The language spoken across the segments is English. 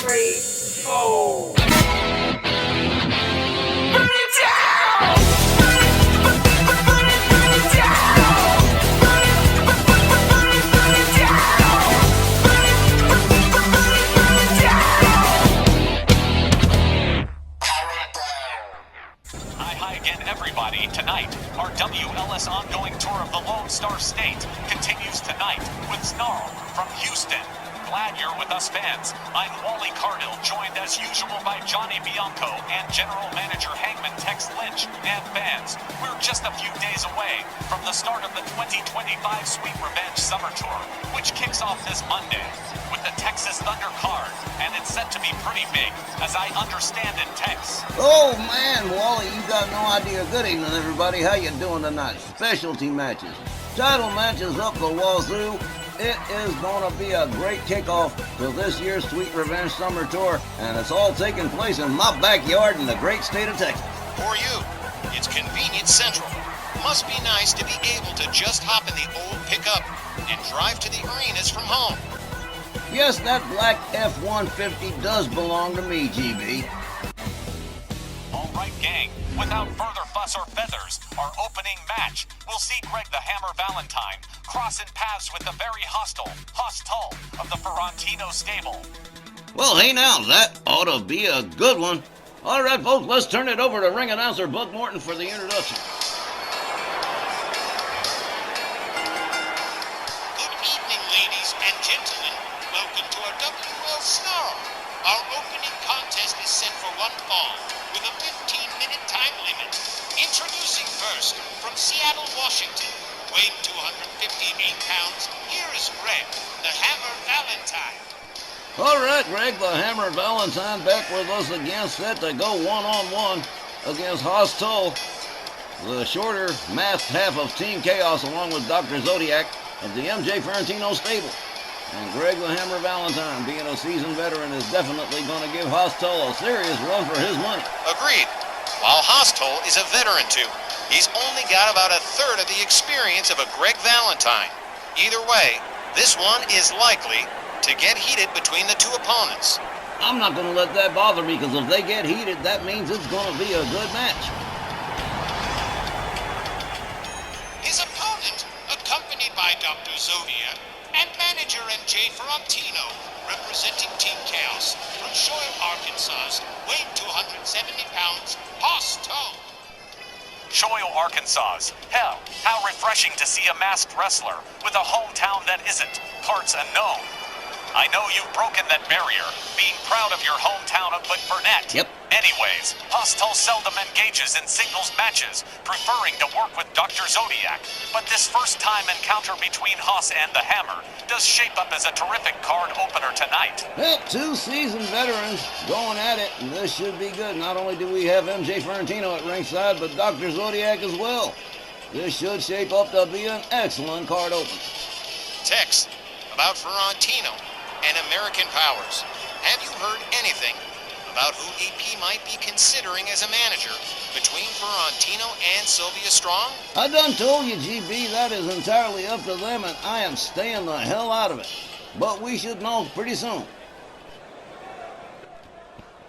3, 4. Burn it down! Burn it down! Burn it down! Burn it down! Hi again, everybody. Tonight, our WLS ongoing tour of the Lone Star State continues tonight with Snarl from Houston. Glad you're with us, fans. I'm Wally Cardell, joined as usual by Johnny Bianco and General Manager Hangman Tex Lynch. And fans, we're just a few days away from the start of the 2025 Sweet Revenge Summer Tour, which kicks off this Monday with the Texas Thunder card, and it's set to be pretty big, as I understand it, Tex. Oh man, Wally, you got no idea. Good evening, everybody. How you doing tonight? Specialty matches, title matches up the wazoo. It is going to be a great kickoff to this year's Sweet Revenge Summer Tour, and it's all taking place in my backyard in the great state of Texas. For you, it's convenient central. Must be nice to be able to just hop in the old pickup and drive to the arenas from home. Yes, that black F-150 does belong to me, GB. All right, gang. Without further fuss or feathers, our opening match will see Greg the Hammer Valentine crossing paths with the very hostile Hoss Tull of the Ferrantino stable. Well, hey now, that ought to be a good one. All right, folks, let's turn it over to ring announcer Buck Morton for the introduction. Good evening, ladies and gentlemen. Welcome to our Rwl Sn Rl. Our opening contest is set for one fall with a 15-minute time limit. Introducing first, from Seattle, Washington, weighing 258 pounds, here is Greg, the Hammer Valentine. All right, Greg the Hammer Valentine back with us again, set to go one-on-one against Hoss Tull, the shorter, masked half of Team Chaos, along with Dr. Zodiac of the MJ Ferrantino stable. And Greg the Hammer Valentine, being a seasoned veteran, is definitely going to give Hoss Tull a serious run for his money. Agreed. While Hoss Tull is a veteran too, he's only got about a third of the experience of a Greg Valentine. Either way, this one is likely to get heated between the two opponents. I'm not going to let that bother me, because if they get heated, that means it's going to be a good match. His opponent, accompanied by Dr. Zodiac and manager MJ Ferrantino, representing Team Chaos from Shoyle, Arkansas, weighing 270 pounds, Hoss Tull. Shoyle, Arkansas. Hell, how refreshing to see a masked wrestler with a hometown that isn't parts unknown. I know you've broken that barrier, being proud of your hometown of Burnett. Yep. Anyways, Hoss Tull seldom engages in singles matches, preferring to work with Dr. Zodiac. But this first-time encounter between Hoss and the Hammer does shape up as a terrific card opener tonight. Well, two seasoned veterans going at it, and this should be good. Not only do we have MJ Ferrantino at ringside, but Dr. Zodiac as well. This should shape up to be an excellent card opener. Tex, about Ferrantino and American Powers. Have you heard anything about who EP might be considering as a manager between Ferrantino and Sylvia Strong? I done told you, GB, that is entirely up to them, and I am staying the hell out of it. But we should know pretty soon.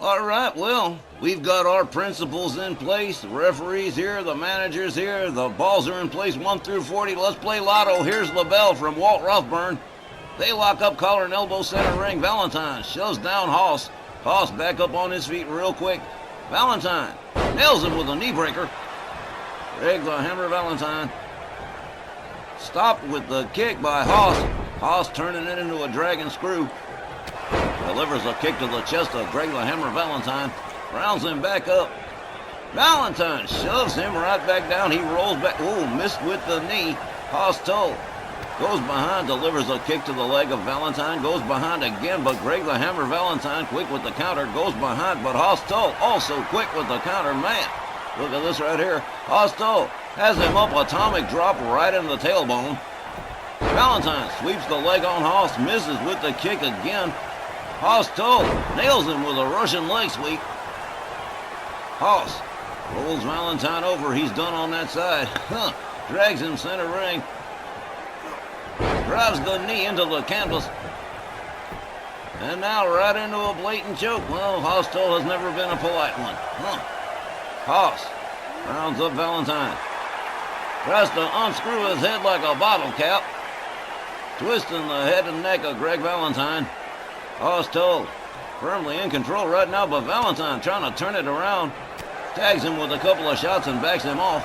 All right, well, we've got our principals in place, the referees here, the managers here, the balls are in place 1 through 40. Let's play lotto. Here's LaBelle from Walt Rothburn. They lock up, collar and elbow, center ring. Valentine shoves down Hoss. Hoss back up on his feet real quick. Valentine nails him with a knee breaker. Greg the Hammer Valentine stopped with the kick by Hoss. Hoss turning it into a dragon screw. Delivers a kick to the chest of Greg the Hammer Valentine. Rounds him back up. Valentine shoves him right back down. He rolls back. Ooh, missed with the knee. Hoss Tull goes behind, delivers a kick to the leg of Valentine, goes behind again, but Greg the Hammer Valentine, quick with the counter, goes behind, but Hoss Tull also quick with the counter. Man, look at this right here. Hoss Tull has him up, atomic drop right in the tailbone. Valentine sweeps the leg on Hoss, misses with the kick again. Hoss Tull nails him with a Russian leg sweep. Hoss rolls Valentine over, he's done on that side. Drags him center ring. Drives the knee into the canvas. And now right into a blatant choke. Well, Hostel has never been a polite one. Hoss rounds up Valentine. Tries to unscrew his head like a bottle cap. Twisting the head and neck of Greg Valentine. Hostel firmly in control right now, but Valentine trying to turn it around. Tags him with a couple of shots and backs him off.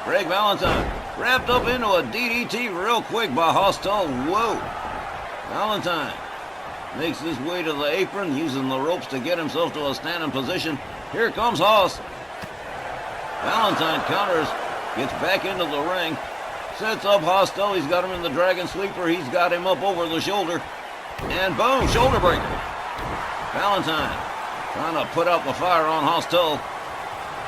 Greg Valentine wrapped up into a DDT real quick by Hostel. Whoa. Valentine makes his way to the apron, using the ropes to get himself to a standing position. Here comes Hoss. Valentine counters, gets back into the ring, sets up Hostel. He's got him in the Dragon Sleeper. He's got him up over the shoulder. And boom, shoulder breaker. Valentine trying to put out the fire on Hostel.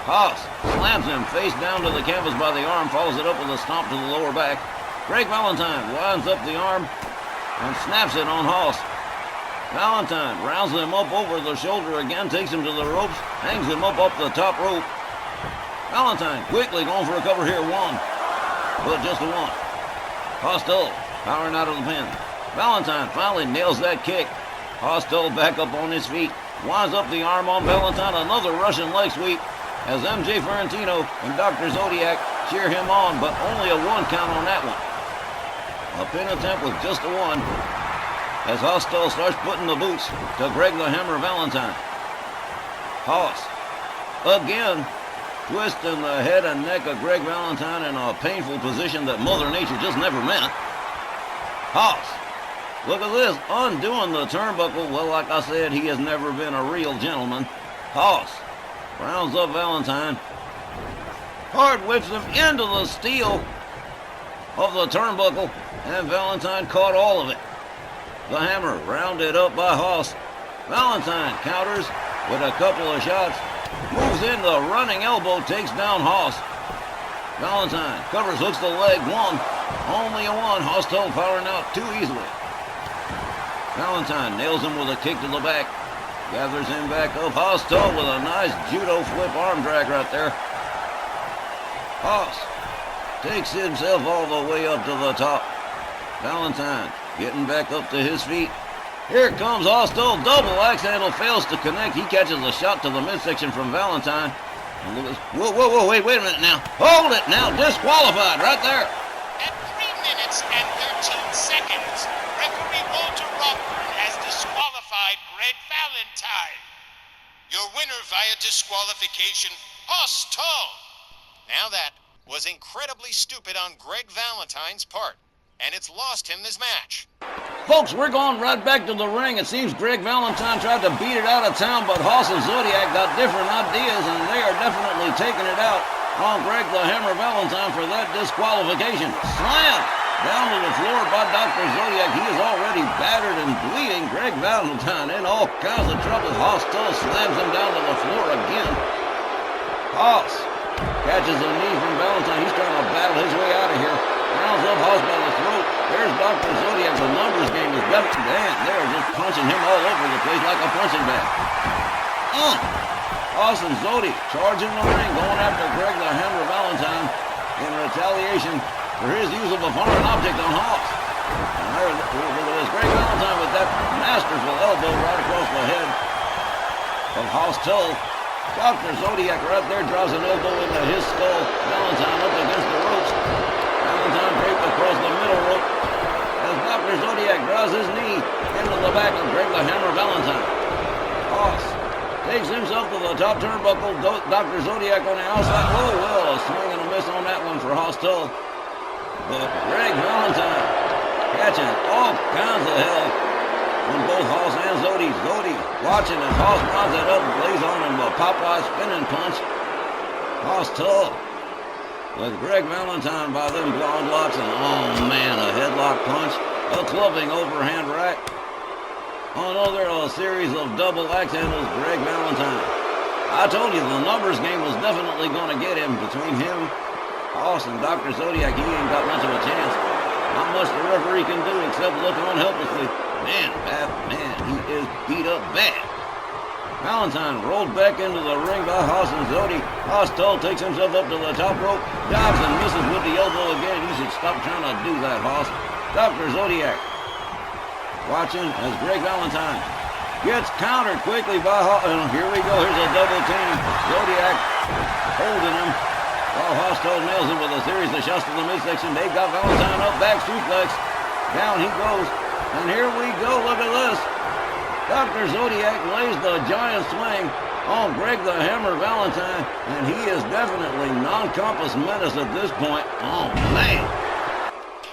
Hoss slams him face down to the canvas by the arm, follows it up with a stomp to the lower back. Greg Valentine winds up the arm and snaps it on Hoss. Valentine rounds him up over the shoulder again, takes him to the ropes, hangs him up the top rope. Valentine quickly going for a cover here, one, but just a one. Hostel powering out of the pin. Valentine finally nails that kick. Hostel back up on his feet, winds up the arm on Valentine, another Russian leg sweep as MJ Ferrantino and Dr. Zodiac cheer him on, but only a one count on that one. A pin attempt with just a one as Hostel starts putting the boots to Greg the Hammer Valentine. Hoss again twisting the head and neck of Greg Valentine in a painful position that Mother Nature just never meant. Hoss, look at this, undoing the turnbuckle. Well, like I said, he has never been a real gentleman. Hoss rounds up Valentine, hard whips him into the steel of the turnbuckle, and Valentine caught all of it. The Hammer rounded up by Hoss. Valentine counters with a couple of shots, moves in the running elbow, takes down Hoss. Valentine covers, hooks the leg, one, only a one. Hostel powering out too easily. Valentine nails him with a kick to the back, gathers him back up. Hostel with a nice judo flip arm drag right there. Hoss takes himself all the way up to the top. Valentine getting back up to his feet. Here comes Hostel, double axe handle, fails to connect. He catches a shot to the midsection from Valentine. And look at this. Whoa, wait a minute now. Hold it now, disqualified right there. At 3 minutes and 13 seconds, referee Walter Rockburn has disqualified Greg Valentine. Your winner via disqualification, Hostel. Now that was incredibly stupid on Greg Valentine's part, and it's lost him this match. Folks, we're going right back to the ring. It seems Greg Valentine tried to beat it out of town, but Hoss and Zodiac got different ideas, and they are definitely taking it out on Greg the Hammer Valentine for that disqualification. Slam down to the floor by Dr. Zodiac. He is already battered and bleeding. Greg Valentine in all kinds of trouble. Hoss still slams him down to the floor again. Hoss catches a knee from Valentine. He's trying to battle his way out of here. Rounds up Hoss by the throat. There's Dr. Zodiac. The numbers game is better. Damn, they're just punching him all over the place like a punching bag. Hoss and Zodi charging the ring, going after Greg the Hammer Valentine in retaliation for his use of a foreign object on Hoss. And there, look at this. Greg Valentine with that masterful elbow right across the head of Hoss Tull. Dr. Zodiac right there draws an elbow into his skull. Valentine up against the ropes. Valentine draped across the middle rope as Dr. Zodiac draws his knee into the back of Greg the Hammer Valentine. Hoss takes himself to the top turnbuckle. Dr. Zodiac on the outside. Oh, well, a swing and a miss on that one for Hoss Tull. But Greg Valentine catching all kinds of hell from both Hoss and Zodi. Zodi watching as Hoss winds it up and lays on him a Popeye spinning punch. Hoss Tull with Greg Valentine by them blonde locks, and oh man, a headlock punch, a clubbing overhand rack. Another series of double axe handles, Greg Valentine. I told you the numbers game was definitely going to get him. Between him, Hoss, and Dr. Zodiac, he ain't got much of a chance. Not much the referee can do except look on helplessly. Man, he is beat up bad. Valentine rolled back into the ring by Hoss and Zodi. Hoss Tull takes himself up to the top rope, dives and misses with the elbow again. You should stop trying to do that, Hoss. Dr. Zodiac watching as Greg Valentine gets countered quickly by here we go. Here's a double team. Zodiac holding him while Hostile nails him with a series of shots to the midsection. They've got Valentine up, back suplex. Down he goes. And here we go. Look at this. Dr. Zodiac lays the giant swing on Greg the Hammer Valentine, and he is definitely non-compass menace at this point. Oh, man.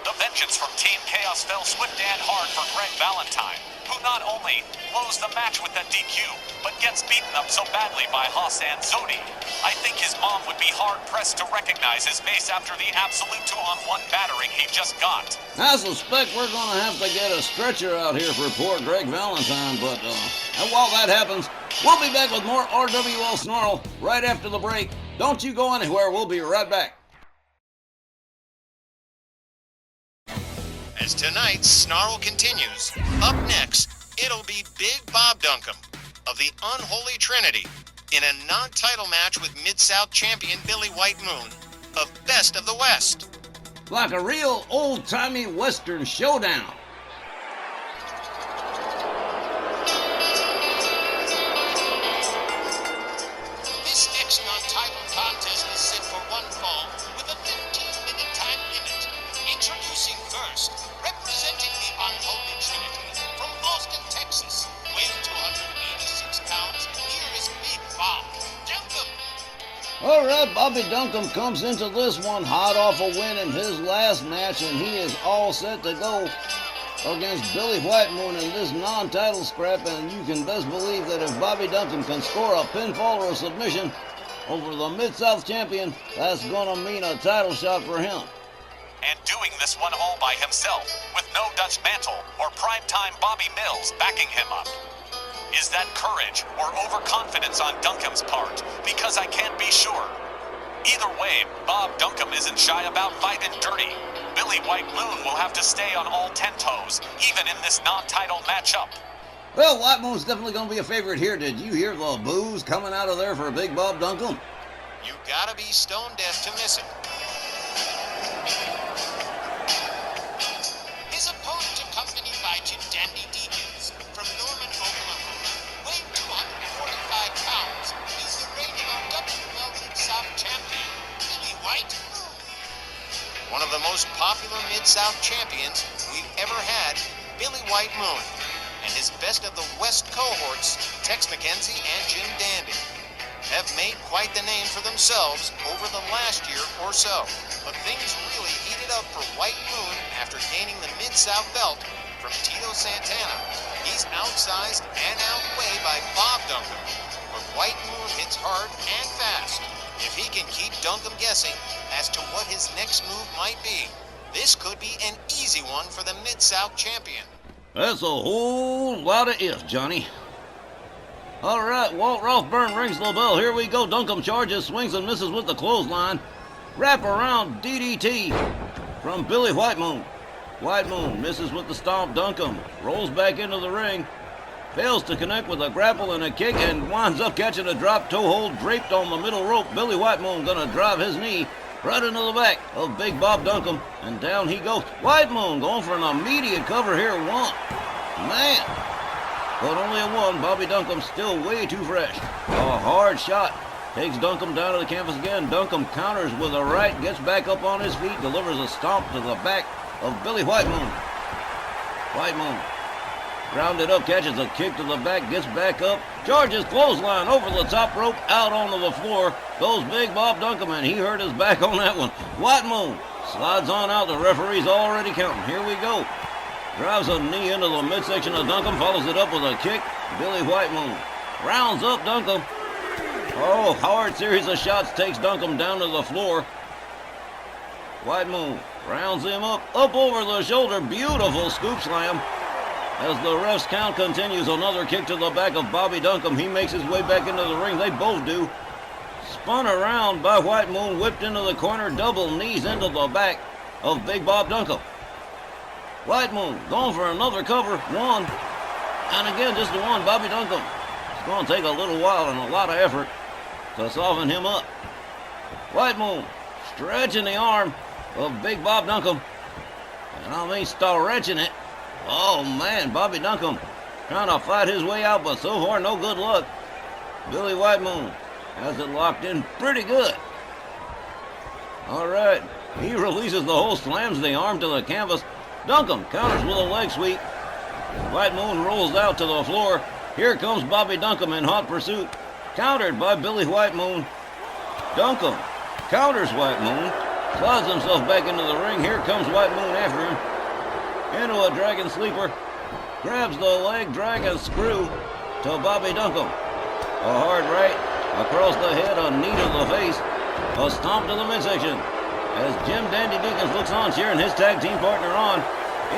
The vengeance from Team Chaos fell swift and hard for Greg Valentine, who not only blows the match with that DQ, but gets beaten up so badly by Hassan Zodi. I think his mom would be hard-pressed to recognize his face after the absolute 2-on-1 battering he just got. I suspect we're going to have to get a stretcher out here for poor Greg Valentine, but and while that happens, we'll be back with more RWL Sn Rl right after the break. Don't you go anywhere. We'll be right back. As tonight's Snarl continues, up next, it'll be Big Bob Duncombe of the Unholy Trinity in a non-title match with Mid-South champion Billy White Moon of Best of the West. Like a real old-timey Western showdown. This next non-title contest is set for one fall with a 15-minute time limit. Introducing first, representing the Unholy Trinity from Austin, Texas, weighing 286 pounds, here is Big Bob Duncombe. All right, Bobby Duncombe comes into this one hot off a win in his last match, and he is all set to go against Billy White Moon in this non-title scrap, and you can best believe that if Bobby Duncombe can score a pinfall or a submission over the Mid-South champion, that's going to mean a title shot for him. And doing this one all by himself, with no Dutch Mantle or primetime Bobby Mills backing him up. Is that courage or overconfidence on Duncombe's part? Because I can't be sure. Either way, Bob Duncombe isn't shy about fighting dirty. Billy White Moon will have to stay on all 10 toes, even in this non-title matchup. Well, White Moon's definitely going to be a favorite here. Did you hear the boos coming out of there for Big Bob Duncombe? You gotta be stone deaf to miss it. His opponent, accompanied by Jim Dandy Deacons from Norman, Oklahoma, weighing 245 pounds, is the reigning WL Mid-South champion, Billy White Moon. One of the most popular Mid-South champions we've ever had, Billy White Moon, and his Best of the West cohorts, Tex McKenzie and Jim Dandy, have made quite the name for themselves over the last year or so. But things really heated up for White Moon after gaining the Mid-South belt from Tito Santana. He's outsized and outweighed by Bob Duncombe, but White Moon hits hard and fast. If he can keep Duncombe guessing as to what his next move might be, this could be an easy one for the Mid-South champion. That's a whole lot of ifs, Johnny. All right, Walt Rothburn rings the bell. Here we go. Duncombe charges, swings and misses with the clothesline. Wrap around DDT from Billy White Moon. White Moon misses with the stomp. Duncombe rolls back into the ring. Fails to connect with a grapple and a kick and winds up catching a drop toe hold draped on the middle rope. Billy White Moon gonna drive his knee right into the back of Big Bob Duncombe, and down he goes. White Moon going for an immediate cover here. One. Man. But only a one. Bobby Duncombe still way too fresh. A hard shot. Takes Duncombe down to the canvas again. Duncombe counters with a right, gets back up on his feet, delivers a stomp to the back of Billy White Moon. White Moon rounded up, catches a kick to the back, gets back up, charges clothesline over the top rope, out onto the floor. Goes Big Bob Duncombe, and he hurt his back on that one. White Moon slides on out. The referee's already counting. Here we go. Drives a knee into the midsection of Duncombe, follows it up with a kick. Billy White Moon rounds up Duncombe. Oh, hard series of shots takes Duncombe down to the floor. White Moon rounds him up over the shoulder. Beautiful scoop slam. As the ref's count continues, another kick to the back of Bobby Duncombe. He makes his way back into the ring. They both do. Spun around by White Moon, whipped into the corner, double knees into the back of Big Bob Duncombe. White Moon going for another cover. One. And again, just the one. Bobby Duncombe. It's going to take a little while and a lot of effort to soften him up. White Moon stretching the arm of Big Bob Duncombe. And I mean stretching it. Oh man, Bobby Duncombe trying to fight his way out, but so far no good luck. Billy White Moon has it locked in pretty good. All right, he releases the hold, slams the arm to the canvas. Duncombe counters with a leg sweep. White Moon rolls out to the floor. Here comes Bobby Duncombe in hot pursuit. Countered by Billy White Moon. Duncombe counters White Moon. Slides himself back into the ring. Here comes White Moon after him. Into a dragon sleeper. Grabs the leg dragon screw to Bobby Duncombe. A hard right across the head, a knee to the face. A stomp to the midsection. As Jim Dandy Deacons looks on, cheering his tag team partner on.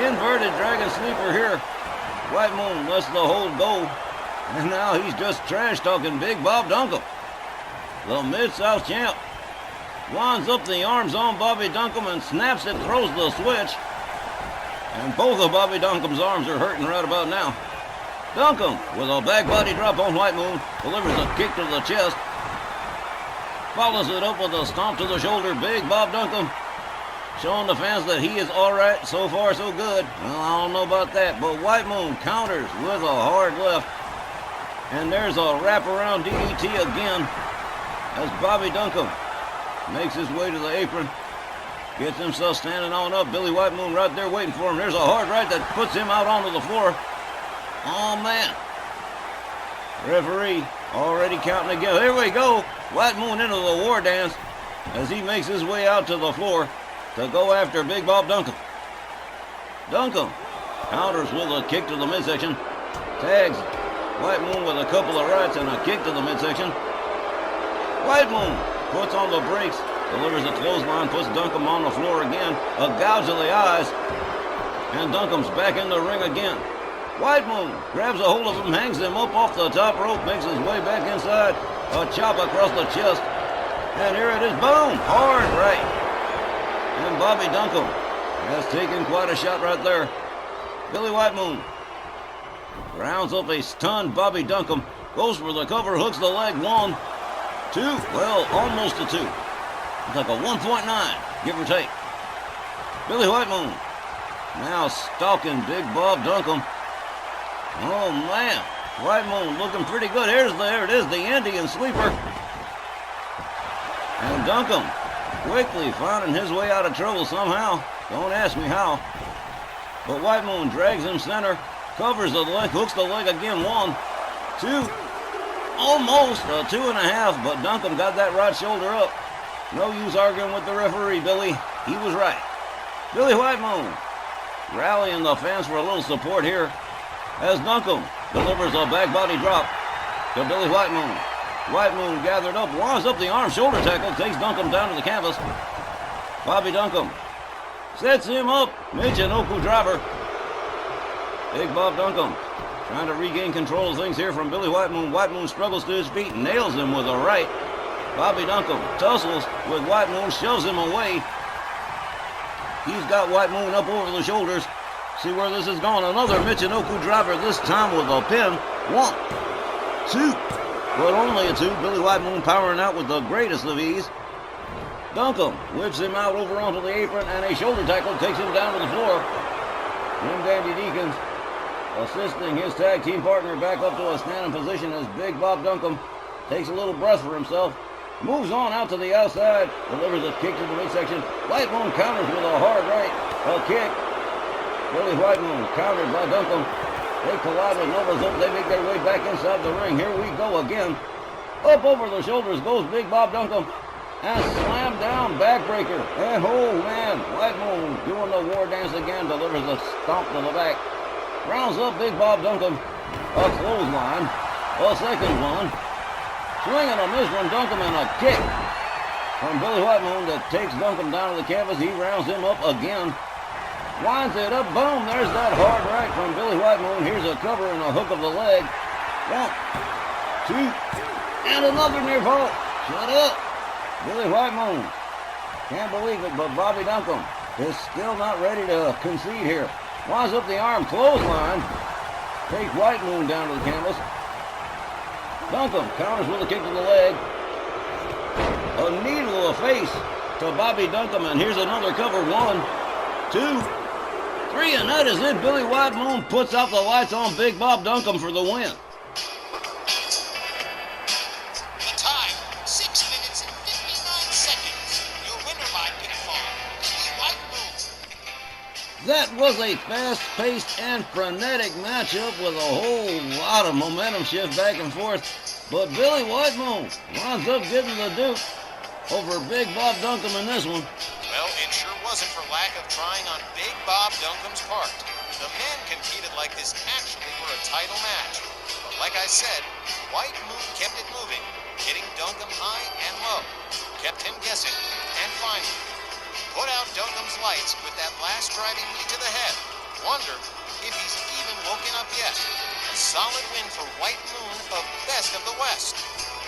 Inverted dragon sleeper here. White Moon lets the hold go. And now he's just trash-talking Big Bob Duncombe. The Mid-South champ winds up the arms on Bobby Duncombe and snaps it, throws the switch. And both of Bobby Duncombe's arms are hurting right about now. Duncombe with a back body drop on White Moon. Delivers a kick to the chest. Follows it up with a stomp to the shoulder. Big Bob Duncombe showing the fans that he is all right. So far, so good. Well, I don't know about that, but White Moon counters with a hard left. And there's a wraparound DDT again as Bobby Duncombe makes his way to the apron. Gets himself standing on up. Billy White Moon right there waiting for him. There's a hard right that puts him out onto the floor. Oh, man. Referee already counting again. Here we go. White Moon into the war dance as he makes his way out to the floor to go after Big Bob Duncombe. Duncombe counters with a kick to the midsection. Tags White Moon with a couple of rights and a kick to the midsection. White Moon puts on the brakes, delivers a clothesline, puts Duncombe on the floor again. A gouge of the eyes. And Duncombe's back in the ring again. White Moon grabs a hold of him, hangs him up off the top rope, makes his way back inside. A chop across the chest. And here it is. Boom! Hard right. And Bobby Duncombe has taken quite a shot right there. Billy White Moon rounds up a stunned Bobby Duncombe. Goes for the cover, hooks the leg. 1, 2, well, almost a 2. It's like a 1.9, give or take. Billy White Moon now stalking Big Bob Duncombe. Oh, man. White Moon looking pretty good. There it is, the Indian sleeper. And Duncombe quickly finding his way out of trouble somehow. Don't ask me how. But White Moon drags him center, covers the leg, hooks the leg again. 1, 2, almost a 2.5, but Duncombe got that right shoulder up. No use arguing with the referee, Billy. He was right. Billy White Moon rallying the fans for a little support here as Duncombe delivers a back body drop to Billy White Moon. White Moon gathered up, winds up the arm, shoulder tackle, takes Duncombe down to the canvas. Bobby Duncombe sets him up, Michinoku driver. Big Bob Duncombe trying to regain control of things here from Billy White Moon. White Moon struggles to his feet, nails him with a right. Bobby Duncombe tussles with White Moon, shoves him away. He's got White Moon up over the shoulders. See where this is going. Another Michinoku driver, this time with a pin. 1, 2, but only a 2. Billy White Moon powering out with the greatest of ease. Duncombe whips him out over onto the apron, and a shoulder tackle takes him down to the floor. Jim Dandy Deacons assisting his tag team partner back up to a standing position as Big Bob Duncombe takes a little breath for himself. Moves on out to the outside, delivers a kick to the midsection. White Moon counters with a hard right, a kick. Billy White Moon countered by Duncombe. They collide with Nova's up. They make their way back inside the ring. Here we go again. Up over the shoulders goes Big Bob Duncombe. And slam down backbreaker. And oh man, White Moon doing the war dance again. Delivers a stomp to the back. Rounds up Big Bob Duncombe. A clothesline. A second one. Swinging a miss from Duncombe and a kick from Billy White Moon that takes Duncombe down to the canvas. He rounds him up again. Winds it up. Boom. There's that hard right from Billy White Moon. Here's a cover and a hook of the leg. 1, 2, and another near fall. Shut up. Billy White Moon. Can't believe it, but Bobby Duncombe is still not ready to concede here. Winds up the arm. Clothesline. Takes White Moon down to the canvas. Duncombe counters with a kick to the leg. A knee to the face to Bobby Duncombe, and here's another cover. 1, 2, 3. 3, and that is it. Billy White Moon puts out the lights on Big Bob Duncombe for the win. The time, 6 minutes and 59 seconds. Your winner by pinfall, Billy White Moon. That was a fast-paced and frenetic matchup with a whole lot of momentum shift back and forth. But Billy White Moon winds up getting the Duke over Big Bob Duncombe in this one. Well, it sure wasn't for lack of trying on Big Bob Duncombe's part. The men competed like this actually were a title match. But like I said, White Moon kept it moving, hitting Duncombe high and low, kept him guessing, and finally put out Duncombe's lights with that last driving knee to the head. Wonder if he's even woken up yet. A solid win for White Moon of Best of the West.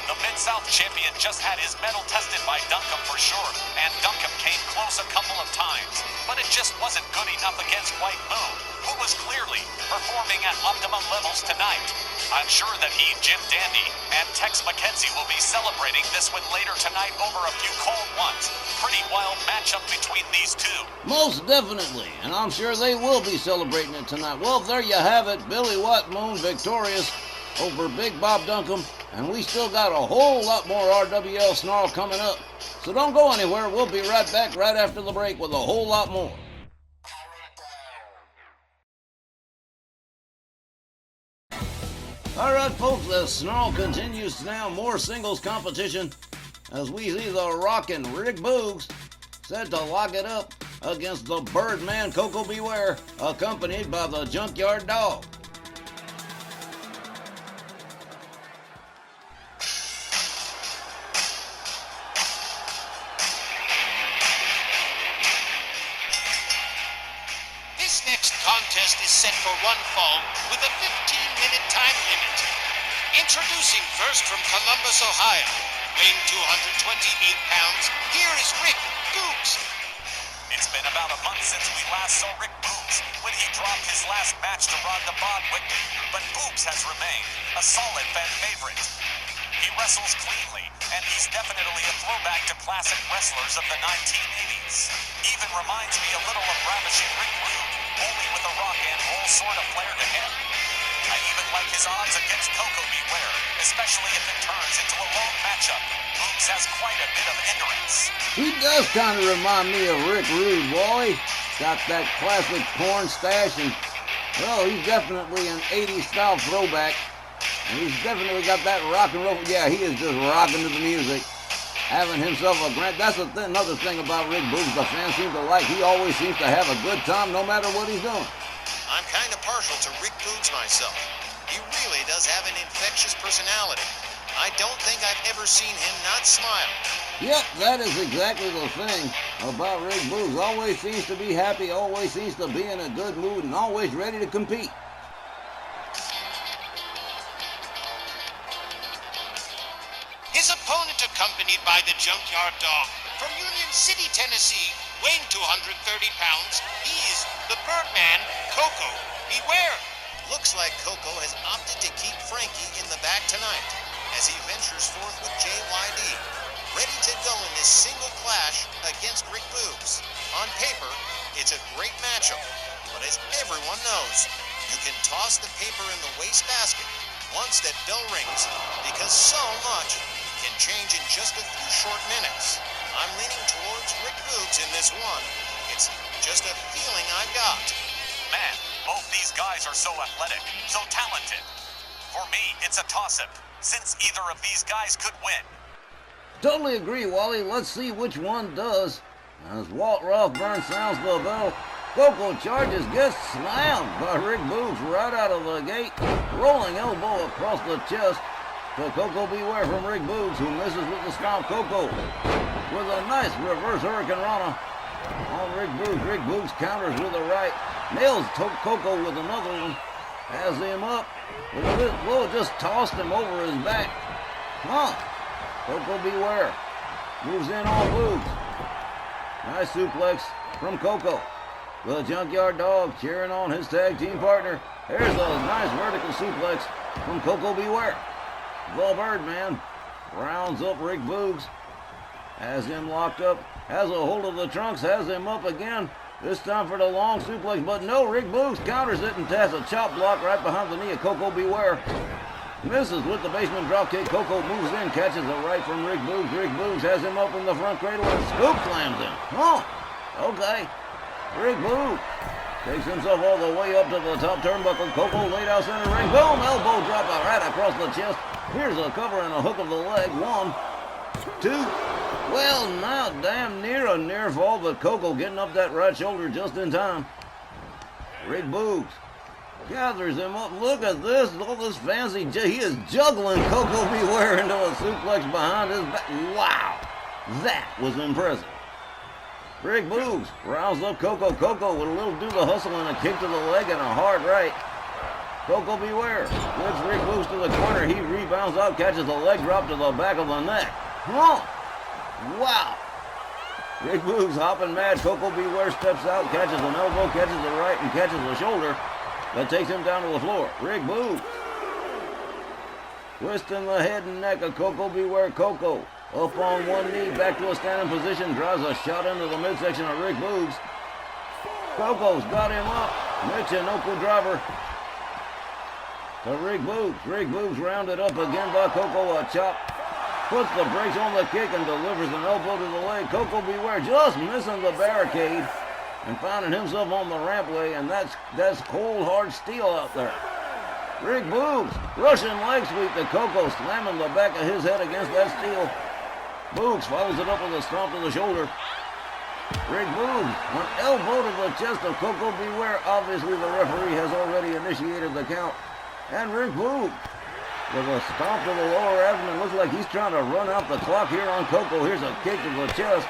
The Mid-South champion just had his medal tested by Duncombe for sure, and Duncombe came close a couple of times. But it just wasn't good enough against White Moon, who was clearly performing at optimum levels tonight. I'm sure that he, Jim Dandy, and Tex McKenzie will be celebrating this win later tonight over a few cold ones. Pretty wild matchup between these two. Most definitely, and I'm sure they will be celebrating it tonight. Well, there you have it. Billy White Moon victorious over Big Bob Duncombe, and we still got a whole lot more RWL Snarl coming up. So don't go anywhere. We'll be right back right after the break with a whole lot more. All right, folks, the Snarl continues now. More singles competition as we see the rockin' Rick Boogs set to lock it up against the Birdman Coco Beware, accompanied by the Junkyard Dog. This next contest is set for one fall with a 15-minute time limit. Introducing first from Columbus, Ohio, weighing 228 pounds, here is Rick Boogs. It's been about a month since we last saw Rick Boogs when he dropped his last match to Rhonda Bodwick, but Boogs has remained a solid fan favorite. He wrestles cleanly, and he's definitely a throwback to classic wrestlers of the 1980s. Even reminds me a little of ravishing Rick Rude, only with a rock and roll sort of flair to him. I even like his odds against Coco Beware, especially if it turns into a long matchup. Boogs has quite a bit of endurance. He does kind of remind me of Rick Rude, boy. Got that classic porn stash, and, well, he's definitely an 80s style throwback. And he's definitely got that rock and roll. Yeah, he is just rocking to the music. Having himself a grand. That's another thing about Rick Boogs. The fans seem to like. He always seems to have a good time no matter what he's doing. I'm kind of partial to Rick Boogs myself. He really does have an infectious personality. I don't think I've ever seen him not smile. Yep, that is exactly the thing about Rick Boogs. Always seems to be happy, always seems to be in a good mood, and always ready to compete. His opponent accompanied by the Junkyard Dog from Union City, Tennessee, weighing 230 pounds, he is the Birdman, Coco Beware. Looks like Coco has opted to keep Frankie in the back tonight as he ventures forth with JYD, ready to go in this single clash against Rick Boogs. On paper, it's a great matchup, but as everyone knows, you can toss the paper in the wastebasket once that bell rings, because so much can change in just a few short minutes. I'm leaning towards Rick Boogs in this one. It's just a feeling I've got. Man, both these guys are so athletic, so talented. For me, it's a toss-up, since either of these guys could win. Totally agree, Wally. Let's see which one does. As Walt Rothburn sounds the bell, Coco charges, gets slammed by Rick Boogs right out of the gate. Rolling elbow across the chest to Coco Beware from Rick Boogs, who misses with the stomp. Coco with a nice reverse Hurricane Rana on Rick Boogs. Rick Boogs counters with a right. Nails Coco with another one. Has him up. Whoa, just tossed him over his back. Come on. Coco Beware moves in on Boogs. Nice suplex from Coco. The Junkyard Dog cheering on his tag team partner. There's a nice vertical suplex from Coco Beware. The Birdman rounds up Rick Boogs. Has him locked up. Has a hold of the trunks. Has him up again. This time for the long suplex, but no, Rick Boogs counters it and has a chop block right behind the knee of Coco Beware. Misses with the basement dropkick. Coco moves in, catches a right from Rick Boogs. Rick Boogs has him up in the front cradle and scoop slams him. Huh, okay. Rick Boogs takes himself all the way up to the top turnbuckle. Coco laid out center ring. Boom, elbow drop out right across the chest. Here's a cover and a hook of the leg. 1, 2. Well, now damn near a near fall, but Coco getting up that right shoulder just in time. Rick Boogs gathers him up. Look at this. All this fancy. He is juggling Coco Beware into a suplex behind his back. Wow. That was impressive. Rick Boogs rounds up Coco. Coco with a little do the hustle and a kick to the leg and a hard right. Coco Beware whips Rick Boogs to the corner. He rebounds out, catches a leg drop to the back of the neck. Huh. Wow. Rick Boogs hopping mad. Coco Beware steps out, catches an elbow, catches a right, and catches a shoulder. That takes him down to the floor. Rick Boogs twisting the head and neck of Coco Beware. Coco up on one knee, back to a standing position, drives a shot into the midsection of Rick Boogs. Coco's got him up. Michinoku driver to Rick Boogs. Rick Boogs rounded up again by Coco. A chop. Puts the brakes on the kick and delivers an elbow to the leg. Coco Beware just missing the barricade and finding himself on the rampway, and that's cold hard steel out there. Rick Boogs rushing leg sweep to Coco, slamming the back of his head against that steel. Boogs follows it up with a stomp to the shoulder. Rick Boogs, an elbow to the chest of Coco Beware. Obviously the referee has already initiated the count. And Rick Boogs with a stomp to the lower abdomen. Looks like he's trying to run out the clock here on Coco. Here's a kick to the chest.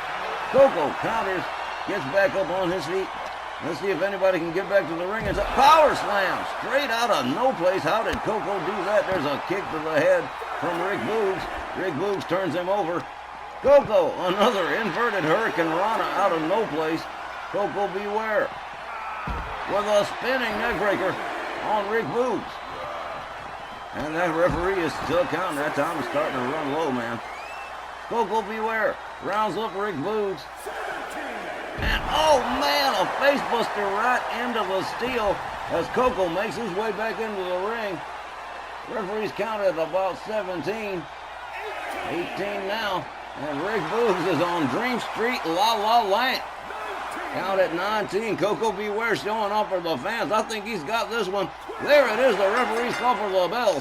Coco counters, gets back up on his feet. Let's see if anybody can get back to the ring. It's a power slam straight out of no place. How did Coco do that? There's a kick to the head from Rick Boogs. Rick Boogs turns him over. Coco, another inverted Hurricane Rana out of no place. Coco Beware with a spinning neckbreaker on Rick Boogs. And that referee is still counting. That time is starting to run low, man. Coco Beware rounds up Rick Boogs. And oh man, a facebuster right into the steel as Coco makes his way back into the ring. Referee's counted at about 17. 18 now. And Rick Boogs is on Dream Street, La La Land. Count at 19. Coco Beware showing off for the fans. I think he's got this one. There it is. The referee's call for the bell.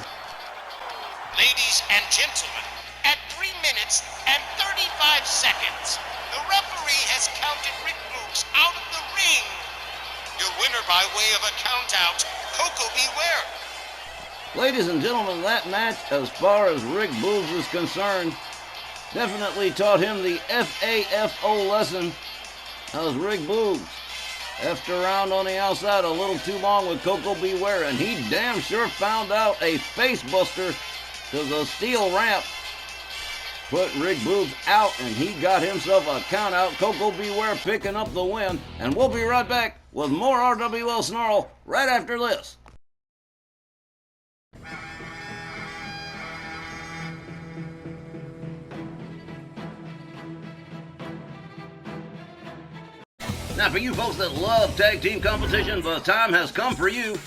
Ladies and gentlemen, at 3 minutes and 35 seconds, the referee has counted Rick Boogs out of the ring. Your winner by way of a countout, Coco Beware. Ladies and gentlemen, that match, as far as Rick Boogs is concerned, definitely taught him the FAFO lesson. As Rick Boogs effed around on the outside a little too long with Coco Beware, and he damn sure found out a face buster to the steel ramp. Put Rick Boogs out, and he got himself a count out. Coco Beware picking up the win, and we'll be right back with more RWL Sn Rl right after this. Now, for you folks that love tag team competition, the time has come for you.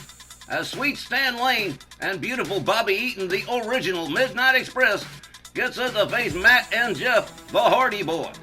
As Sweet Stan Lane and beautiful Bobby Eaton, the original Midnight Express, gets set to face Matt and Jeff, the Hardy Boys.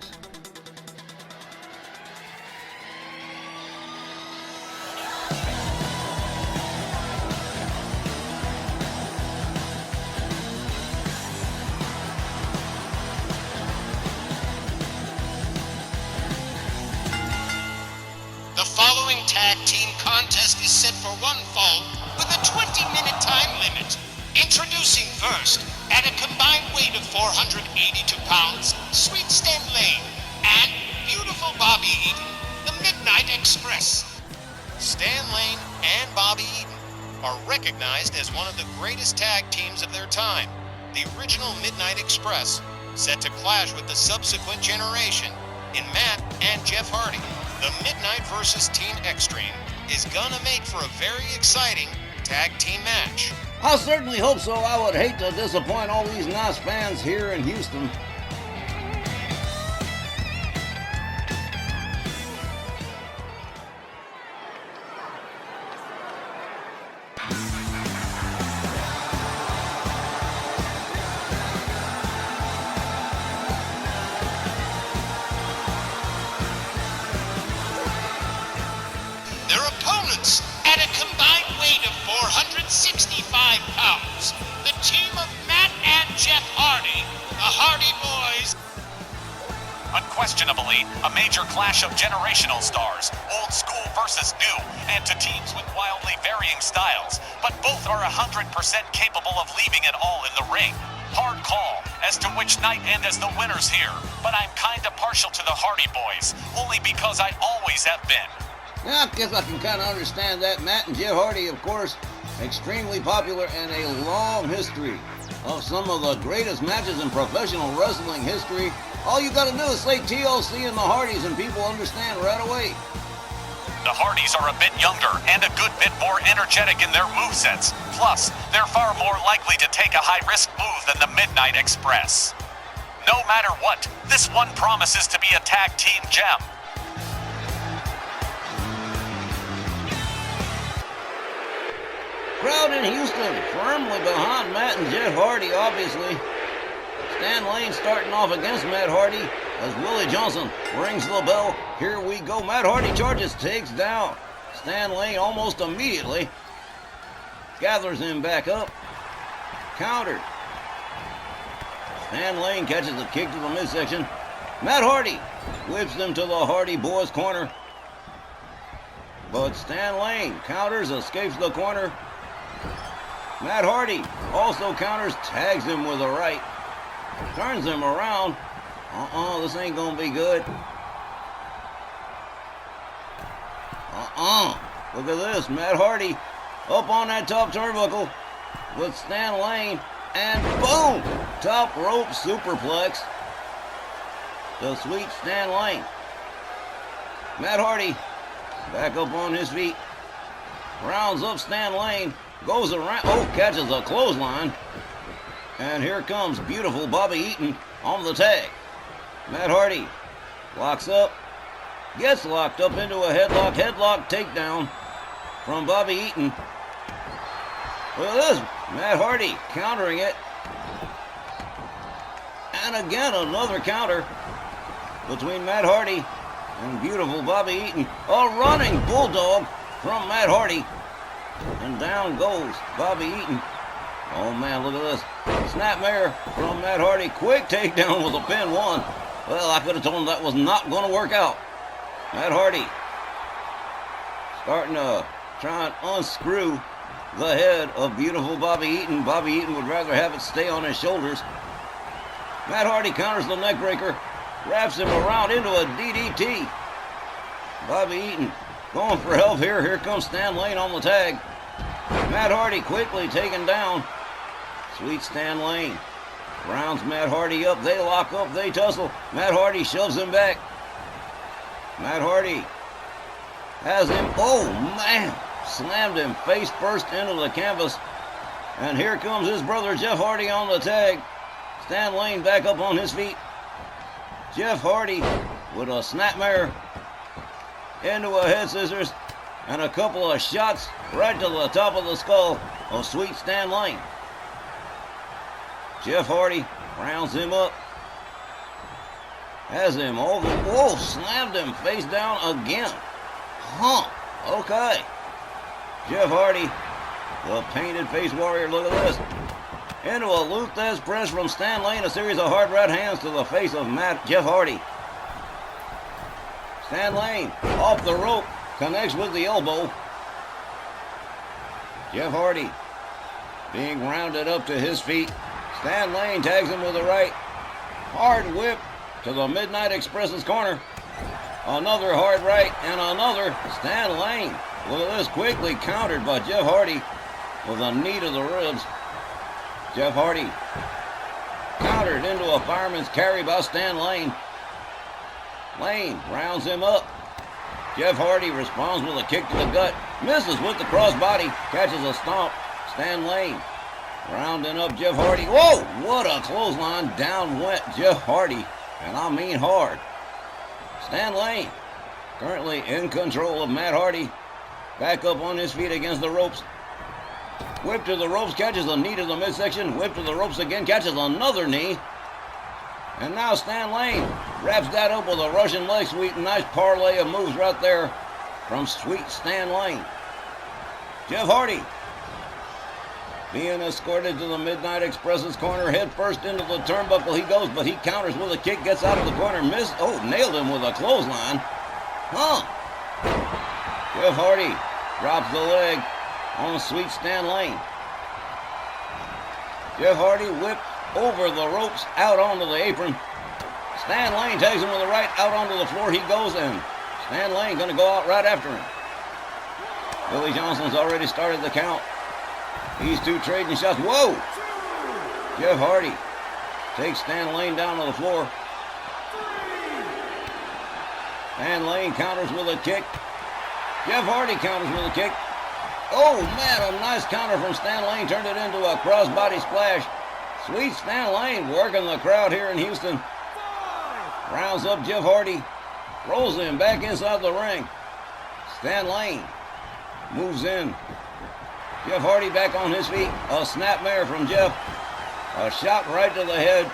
The following tag team contest is set for one fall with a 20-minute time limit. Introducing first, at a combined weight of 482 pounds, Sweet Stan Lane and beautiful Bobby Eaton, the Midnight Express. Stan Lane and Bobby Eaton are recognized as one of the greatest tag teams of their time. The original Midnight Express, set to clash with the subsequent generation in Matt and Jeff Hardy. The Midnight vs. Team Extreme is gonna make for a very exciting tag team match. I certainly hope so. I would hate to disappoint all these nice fans here in Houston. Jeff Hardy, the Hardy Boys. Unquestionably, a major clash of generational stars, old school versus new, and to teams with wildly varying styles, but both are 100% capable of leaving it all in the ring. Hard call as to which night end as the winners here, but I'm kinda partial to the Hardy Boys, only because I always have been. Yeah, I guess I can kind of understand that. Matt and Jeff Hardy, of course, extremely popular and a long history of some of the greatest matches in professional wrestling history. All you gotta do is say TLC and the Hardys and people understand right away. The Hardys are a bit younger and a good bit more energetic in their movesets. Plus, they're far more likely to take a high-risk move than the Midnight Express. No matter what, this one promises to be a tag team gem. Crowd in Houston, firmly behind Matt and Jeff Hardy, obviously. Stan Lane starting off against Matt Hardy as Willie Johnson rings the bell. Here we go. Matt Hardy charges, takes down Stan Lane almost immediately. Gathers him back up. Countered. Stan Lane catches a kick to the midsection. Matt Hardy whips him to the Hardy Boys corner. But Stan Lane counters, escapes the corner. Matt Hardy also counters, tags him with a right. Turns him around. This ain't gonna be good. Look at this. Matt Hardy up on that top turnbuckle with Stan Lane. And boom! Top rope superplex. The sweet Stan Lane. Matt Hardy back up on his feet. Rounds up Stan Lane. Goes around. Catches a clothesline. And here comes beautiful Bobby Eaton on the tag. Matt Hardy locks up. Gets locked up into a headlock. Headlock takedown from Bobby Eaton. Look at this. Matt Hardy countering it. And again another counter between Matt Hardy and beautiful Bobby Eaton. A running bulldog from Matt Hardy. And down goes Bobby Eaton. Oh man, look at this. Snapmare from Matt Hardy. Quick takedown with a pin one. Well, I could have told him that was not going to work out. Matt Hardy starting to try and unscrew the head of beautiful Bobby Eaton. Bobby Eaton would rather have it stay on his shoulders. Matt Hardy counters the neckbreaker. Wraps him around into a DDT. Bobby Eaton going for help here. Here comes Stan Lane on the tag. Matt Hardy quickly taken down. Sweet Stan Lane rounds Matt Hardy up. They lock up. They tussle. Matt Hardy shoves him back. Matt Hardy has him. Oh, man. Slammed him face first into the canvas. And here comes his brother Jeff Hardy on the tag. Stan Lane back up on his feet. Jeff Hardy with a snapmare into a head scissors and a couple of shots right to the top of the skull of sweet Stan Lane. Jeff Hardy rounds him up. Has him over. Whoa, slammed him face down again. Okay. Jeff Hardy, the painted face warrior, look at this. Into a Luthez press from Stan Lane, a series of hard right hands to the face of Jeff Hardy. Stan Lane off the rope, connects with the elbow. Jeff Hardy being rounded up to his feet. Stan Lane tags him with a right. Hard whip to the Midnight Express's corner. Another hard right and another. Stan Lane, look at this, quickly countered by Jeff Hardy with a knee to the ribs. Jeff Hardy countered into a fireman's carry by Stan Lane. Lane rounds him up. Jeff Hardy responds with a kick to the gut. Misses with the crossbody. Catches a stomp. Stan Lane rounding up Jeff Hardy. Whoa! What a clothesline. Down went Jeff Hardy. And I mean hard. Stan Lane currently in control of Matt Hardy. Back up on his feet against the ropes. Whip to the ropes, catches a knee to the midsection. Whip to the ropes again, catches another knee. And now Stan Lane wraps that up with a Russian leg sweep. Nice parlay of moves right there from sweet Stan Lane. Jeff Hardy Being escorted to the Midnight Express's corner, head first into the turnbuckle he goes, but he counters with a kick, gets out of the corner, missed. Oh, nailed him with a clothesline. Huh. Jeff Hardy drops the leg on Sweet Stan Lane. Jeff Hardy whipped over the ropes out onto the apron. Stan Lane takes him with the right, out onto the floor he goes, and Stan Lane going to go out right after him. Billy Johnson's already started the count. These two trading shots. Whoa! Jeff Hardy takes Stan Lane down to the floor. Stan Lane counters with a kick. Jeff Hardy counters with a kick. Oh, man, a nice counter from Stan Lane turned it into a crossbody splash. Sweet Stan Lane working the crowd here in Houston. Rounds up Jeff Hardy. Rolls him back inside the ring. Stan Lane moves in. Jeff Hardy back on his feet. A snapmare from Jeff. A shot right to the head.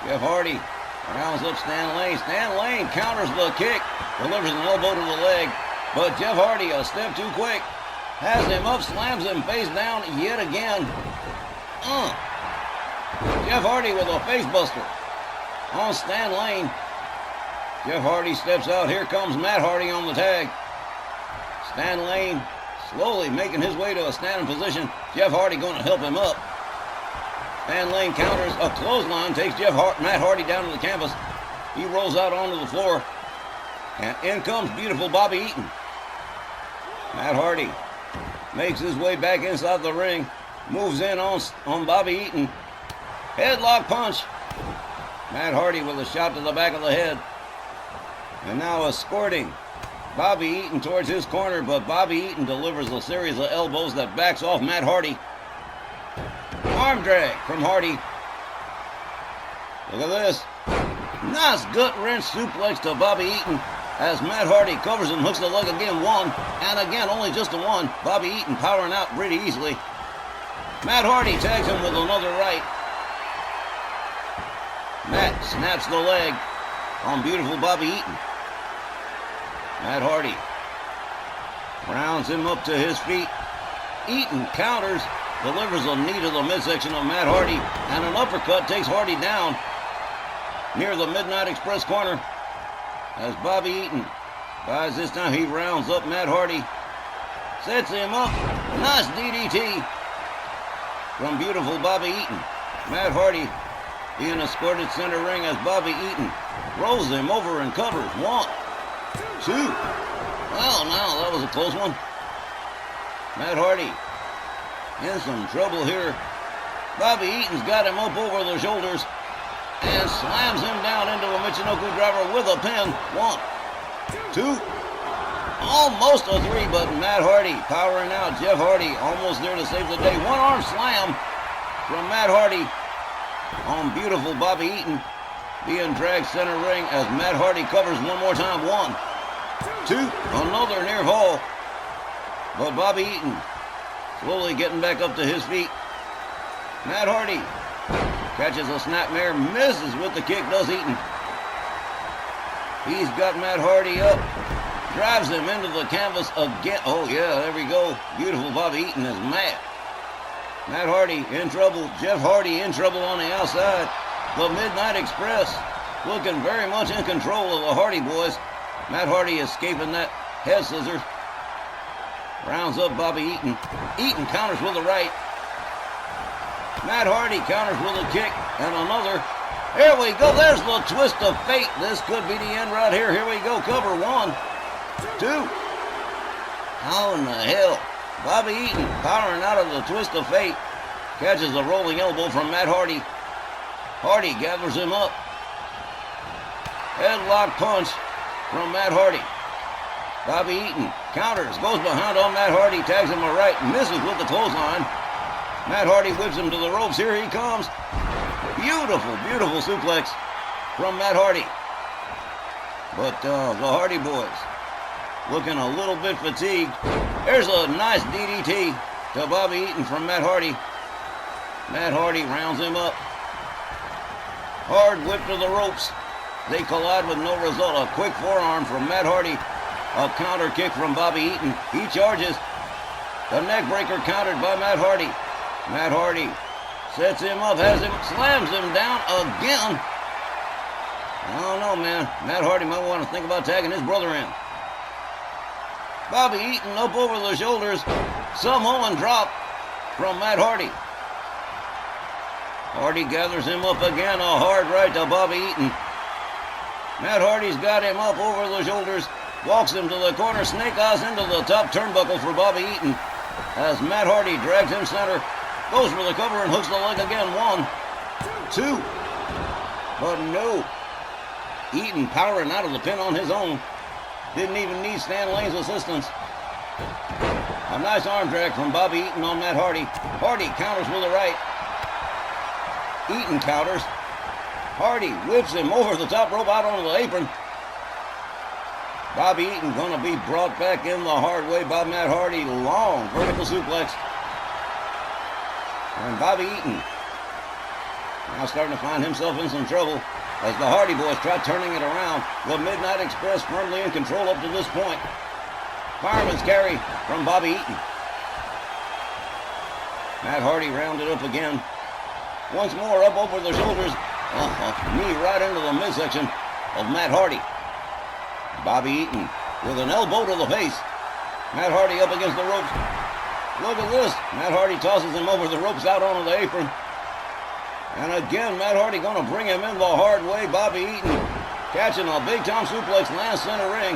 Jeff Hardy rounds up Stan Lane. Stan Lane counters the kick. Delivers an elbow to the leg. But Jeff Hardy, a step too quick. Has him up, slams him face down yet again. Jeff Hardy with a face buster on Stan Lane. Jeff Hardy steps out. Here comes Matt Hardy on the tag. Stan Lane slowly making his way to a standing position. Jeff Hardy going to help him up. Stan Lane counters a clothesline, takes Matt Hardy down to the canvas. He rolls out onto the floor. And in comes beautiful Bobby Eaton. Matt Hardy makes his way back inside the ring. Moves in on Bobby Eaton. Headlock punch. Matt Hardy with a shot to the back of the head. And now escorting Bobby Eaton towards his corner, but Bobby Eaton delivers a series of elbows that backs off Matt Hardy. Arm drag from Hardy. Look at this. Nice gut wrench suplex to Bobby Eaton as Matt Hardy covers and hooks the leg again. One, and again only just a one. Bobby Eaton powering out pretty easily. Matt Hardy tags him with another right. Matt snaps the leg on beautiful Bobby Eaton. Matt Hardy rounds him up to his feet. Eaton counters, delivers a knee to the midsection of Matt Hardy, and an uppercut takes Hardy down near the Midnight Express corner. As Bobby Eaton buys this time, he rounds up Matt Hardy, sets him up. Nice DDT from beautiful Bobby Eaton. Matt Hardy being escorted center ring as Bobby Eaton rolls him over and covers. 1, 2. Well, now that was a close one. Matt Hardy in some trouble here. Bobby Eaton's got him up over the shoulders and slams him down into a Michinoku driver with a pin. 1, 2. Almost a 3, but Matt Hardy powering out. Jeff Hardy almost there to save the day. One arm slam from Matt Hardy on beautiful Bobby Eaton, being dragged center ring as Matt Hardy covers one more time. 1, 2, another near fall. But Bobby Eaton slowly getting back up to his feet. Matt Hardy catches a snapmare, misses with the kick, does Eaton. He's got Matt Hardy up, drives him into the canvas again. Oh yeah, there we go. Beautiful Bobby Eaton is mad. Matt Hardy in trouble. Jeff Hardy in trouble on the outside. The Midnight Express looking very much in control of the Hardy boys. Matt Hardy escaping that head scissors. Rounds up Bobby Eaton. Eaton counters with a right. Matt Hardy counters with a kick and another. There we go. There's the twist of fate. This could be the end right here. Here we go. Cover. 1, 2. How in the hell? Bobby Eaton powering out of the twist of fate. Catches a rolling elbow from Matt Hardy. Hardy gathers him up. Headlock punch from Matt Hardy. Bobby Eaton counters, goes behind on Matt Hardy, tags him a right, misses with the clothesline. Matt Hardy whips him to the ropes. Here he comes. Beautiful, beautiful suplex from Matt Hardy. But the Hardy boys looking a little bit fatigued. There's a nice DDT to Bobby Eaton from Matt Hardy. Matt Hardy rounds him up. Hard whip to the ropes. They collide with no result. A quick forearm from Matt Hardy. A counter kick from Bobby Eaton. He charges. The neck breaker countered by Matt Hardy. Matt Hardy sets him up, has him, slams him down again. I don't know, man. Matt Hardy might want to think about tagging his brother in. Bobby Eaton up over the shoulders. Samoan drop from Matt Hardy. Hardy gathers him up again. A hard right to Bobby Eaton. Matt Hardy's got him up over the shoulders. Walks him to the corner. Snake eyes into the top turnbuckle for Bobby Eaton. As Matt Hardy drags him center. Goes for the cover and hooks the leg again. 1, 2. But no. Eaton powering out of the pin on his own. Didn't even need Stan Lane's assistance. A nice arm drag from Bobby Eaton on Matt Hardy. Hardy counters with a right. Eaton counters. Hardy whips him over the top rope out onto the apron. Bobby Eaton gonna be brought back in the hard way by Matt Hardy. Long vertical suplex. And Bobby Eaton now starting to find himself in some trouble as the Hardy Boys try turning it around. The Midnight Express firmly in control up to this point. Fireman's carry from Bobby Eaton. Matt Hardy rounded up again. Once more up over the shoulders. Knee right into the midsection of Matt Hardy. Bobby Eaton with an elbow to the face. Matt Hardy up against the ropes. Look at this. Matt Hardy tosses him over the ropes out onto the apron. And again, Matt Hardy going to bring him in the hard way. Bobby Eaton catching a big-time suplex, lands center ring.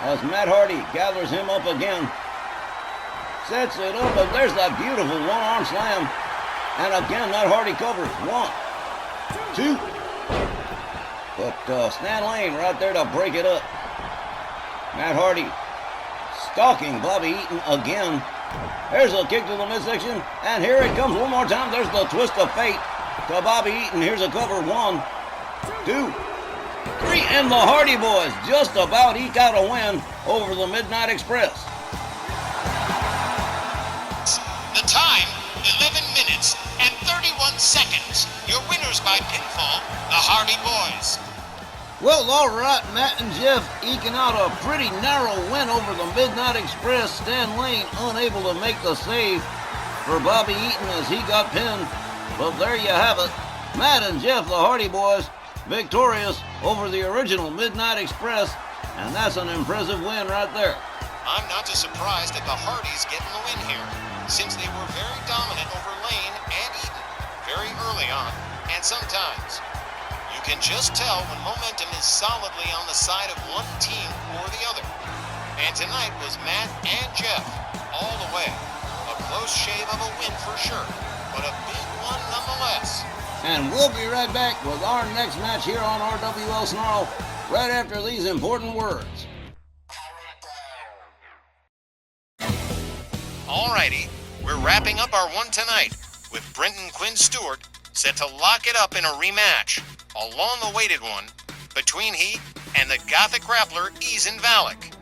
As Matt Hardy gathers him up again. Sets it up, and there's that beautiful one-arm slam. And again, Matt Hardy covers. 1, 2. But Stan Lane right there to break it up. Matt Hardy stalking Bobby Eaton again. There's a kick to the midsection, and here it comes one more time. There's the twist of fate to Bobby Eaton. Here's a cover. 1, 2, 3, and the Hardy Boys just about eke out a win over the Midnight Express. The time, 11 minutes and 31 seconds. Your winners by pinfall, the Hardy Boys. Well, all right, Matt and Jeff eking out a pretty narrow win over the Midnight Express. Stan Lane unable to make the save for Bobby Eaton as he got pinned. But there you have it. Matt and Jeff, the Hardy Boys, victorious over the original Midnight Express. And that's an impressive win right there. I'm not too surprised at the Hardys getting the win here, since they were very dominant over Lane and Eaton very early on. And sometimes you can just tell when momentum is solidly on the side of one team or the other. And tonight was Matt and Jeff all the way. A close shave of a win for sure, but a big one nonetheless. And we'll be right back with our next match here on RWL Sn Rl right after these important words. Alrighty, we're wrapping up our one tonight with Brenton Quinn Stewart set to lock it up in a rematch, a long-awaited one, between he and the Gothic grappler Eason Valek.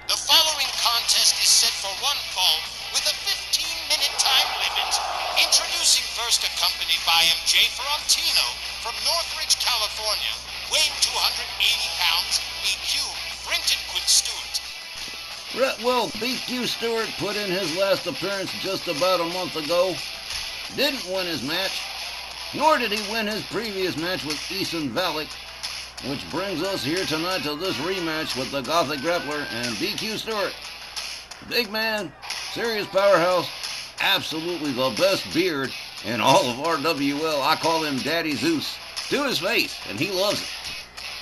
The following contest is set for one fall with a 15-minute time limit. Introducing first, accompanied by MJ Ferrantino from Northridge, California, weighing 280 pounds, BQ, Brenton Quinn Stewart. Well, BQ Stewart put in his last appearance just about a month ago. Didn't win his match, nor did he win his previous match with Eason Valek, which brings us here tonight to this rematch with the Gothic grappler and BQ Stewart. Big man, serious powerhouse, absolutely the best beard in all of RWL. I call him Daddy Zeus to his face, and he loves it.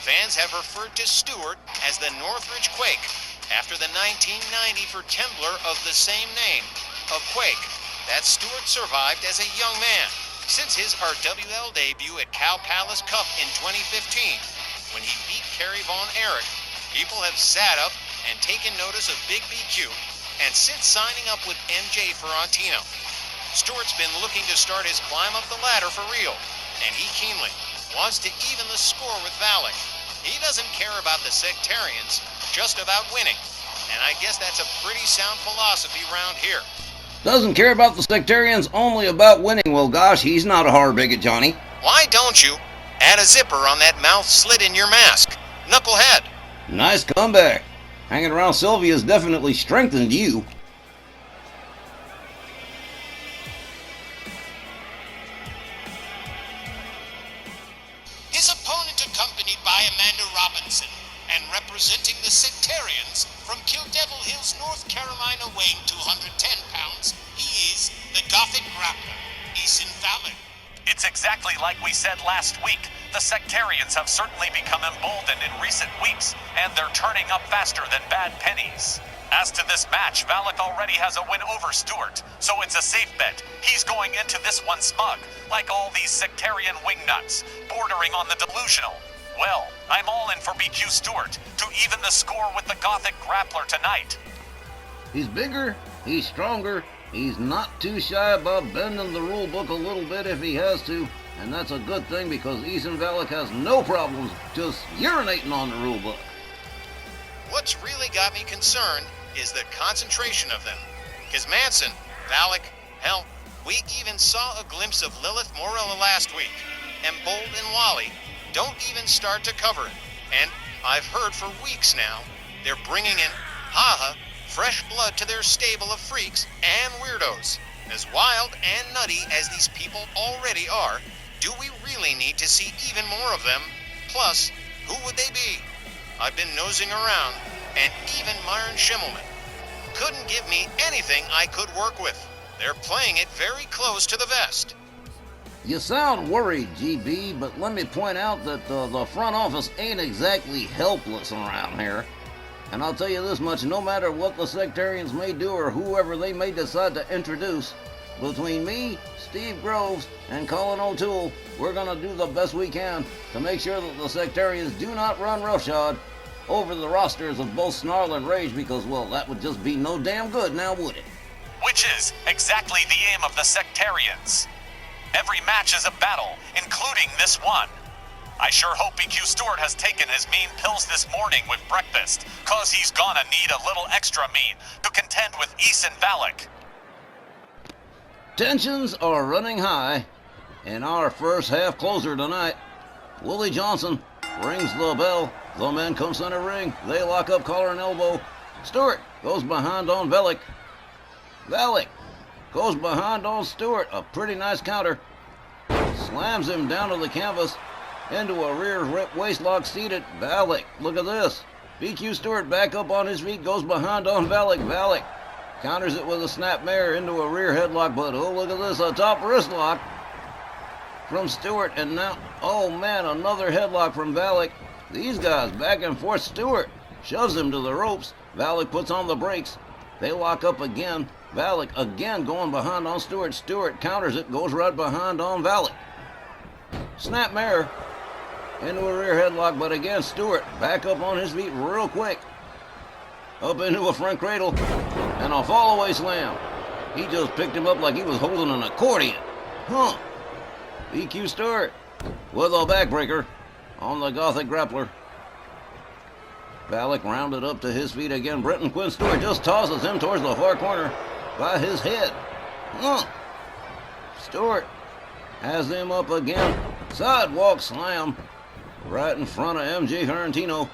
Fans have referred to Stewart as the Northridge Quake after the 1990 for Tembler of the same name, a quake that Stewart survived as a young man since his RWL debut at Cow Palace Cup in 2015. When he beat Kerry Von Erich, people have sat up and taken notice of Big BQ, and since signing up with MJ Ferrantino, Stewart's been looking to start his climb up the ladder for real, and he keenly wants to even the score with Valek. He doesn't care about the sectarians, just about winning, and I guess that's a pretty sound philosophy round here. Doesn't care about the sectarians, only about winning. Well, gosh, he's not a hard bigot, Johnny. Why don't you add a zipper on that mouth slit in your mask? Knucklehead. Nice comeback. Hanging around Sylvia's definitely strengthened you. His opponent accompanied by Amanda Robinson and representing the Sectarians from Kill Devil Hills, North Carolina, weighing 210 pounds, he is the Gothic Grappler, Eason Valek. It's exactly like we said last week. The sectarians have certainly become emboldened in recent weeks, and they're turning up faster than bad pennies. As to this match, Valek already has a win over Stewart, so it's a safe bet. He's going into this one smug, like all these sectarian wingnuts, bordering on the delusional. Well, I'm all in for BQ Stewart to even the score with the Gothic Grappler tonight. He's bigger, he's stronger, he's not too shy about bending the rule book a little bit if he has to, and that's a good thing because Eason Valek has no problems just urinating on the rule book. What's really got me concerned is the concentration of them. Because Manson, Valek, hell, we even saw a glimpse of Lilith Morella last week, and Bold and Wally don't even start to cover it. And I've heard for weeks now, they're bringing in, fresh blood to their stable of freaks and weirdos. As wild and nutty as these people already are, do we really need to see even more of them? Plus, who would they be? I've been nosing around, and even Myron Schimmelman couldn't give me anything I could work with. They're playing it very close to the vest. You sound worried, GB, but let me point out that the front office ain't exactly helpless around here. And I'll tell you this much, no matter what the sectarians may do or whoever they may decide to introduce, between me, Steve Groves, and Colin O'Toole, we're gonna do the best we can to make sure that the sectarians do not run roughshod over the rosters of both Snarl and Rage because, well, that would just be no damn good, now would it? Which is exactly the aim of the sectarians. Every match is a battle, including this one. I sure hope BQ Stewart has taken his mean pills this morning with breakfast, cause he's gonna need a little extra mean to contend with Eason Valek. Tensions are running high in our first half closer tonight. Willie Johnson rings the bell. The men come center ring. They lock up collar and elbow. Stewart goes behind on Valek. Valek goes behind on Stewart. A pretty nice counter. Slams him down to the canvas into a rear waistlock seated. Valek, look at this. BQ Stewart back up on his feet, goes behind on Valek. Valek counters it with a snapmare into a rear headlock, but oh, look at this, a top wrist lock from Stewart, and now, oh man, another headlock from Valek. These guys back and forth. Stewart shoves him to the ropes. Valek puts on the brakes. They lock up again. Valek again going behind on Stewart. Stewart counters it, goes right behind on Valek. Snapmare into a rear headlock, but again, Stewart back up on his feet real quick. Up into a front cradle and a fall-away slam. He just picked him up like he was holding an accordion. BQ Stewart with a backbreaker on the Gothic Grappler. Valek rounded up to his feet again. Brenton Quinn Stewart just tosses him towards the far corner by his head. Stewart has him up again. Sidewalk slam right in front of MJ Ferrantino,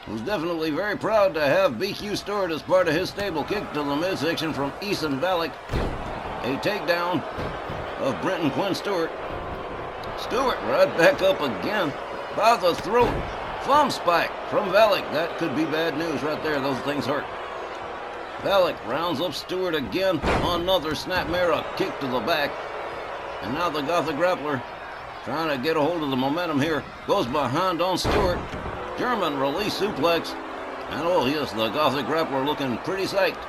who's definitely very proud to have BQ Stewart as part of his stable. Kick to the midsection from Eason Valek. A takedown of Brenton Quinn Stewart. Stewart right back up again by the throat. Thumb spike from Valek. That could be bad news right there. Those things hurt. Valek rounds up Stewart again. Another snapmare, a kick to the back. And now the Gothic Grappler trying to get a hold of the momentum here. Goes behind on Stewart. German release suplex. And oh yes, the Gothic Grappler looking pretty psyched.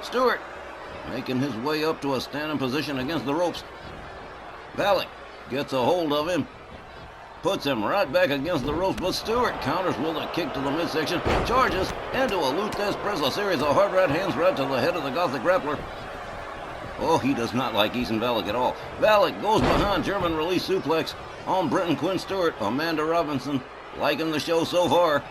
Stewart making his way up to a standing position against the ropes. Valek gets a hold of him. Puts him right back against the ropes, but Stewart counters with a kick to the midsection. Charges into a Lutez press, a series of hard right hands right to the head of the Gothic Grappler. Oh, he does not like Eason Valek at all. Valek goes behind, German release suplex on Brenton Quinn Stewart. Amanda Robinson liking the show so far.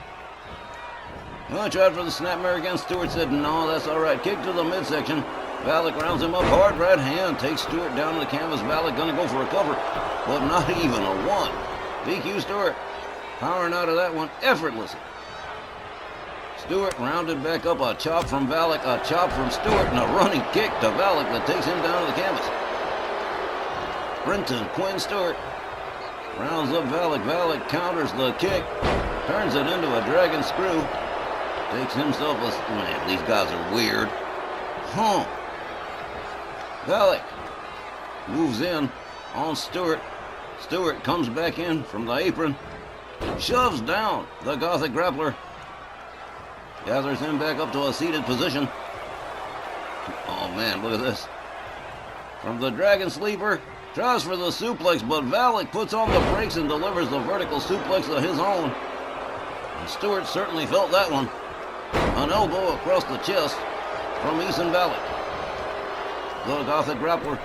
I tried for the snapmare again. Stewart said, no, that's all right. Kick to the midsection. Valak rounds him up hard, right hand, takes Stewart down to the canvas. Valak gonna go for a cover, but not even a one. DQ Stewart powering out of that one effortlessly. Stewart rounded back up, a chop from Valak, a chop from Stewart, and a running kick to Valak that takes him down to the canvas. Brenton Quinn Stewart rounds up Valak. Valak counters the kick, turns it into a dragon screw, takes himself a... Man, these guys are weird. Valak moves in on Stewart. Stewart comes back in from the apron, shoves down the Gothic grappler, gathers him back up to a seated position. Oh man, look at this. From the Dragon Sleeper, tries for the suplex, but Valak puts on the brakes and delivers the vertical suplex of his own. And Stewart certainly felt that one. An elbow across the chest from Ethan Valak. The Gothic grappler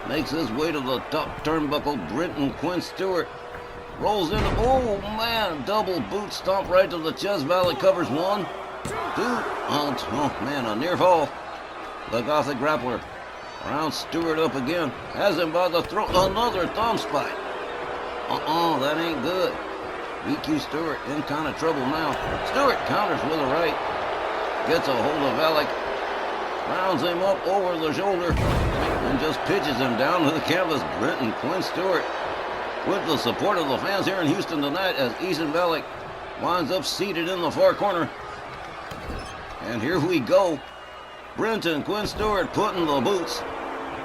makes his way to the top turnbuckle. Brenton Quinn Stewart rolls into, oh man, double boot stomp right to the chest. Valak covers one, two, oh man, a near fall. The Gothic grappler rounds Stewart up again, has him by the throat, another thumb spike. That ain't good. DQ Stewart in kind of trouble now. Stewart counters with a right, gets a hold of Valak, rounds him up over the shoulder, and just pitches him down to the canvas. Brenton Quinn Stewart with the support of the fans here in Houston tonight as Ethan Valak winds up seated in the far corner. And here we go. Brenton Quinn Stewart putting the boots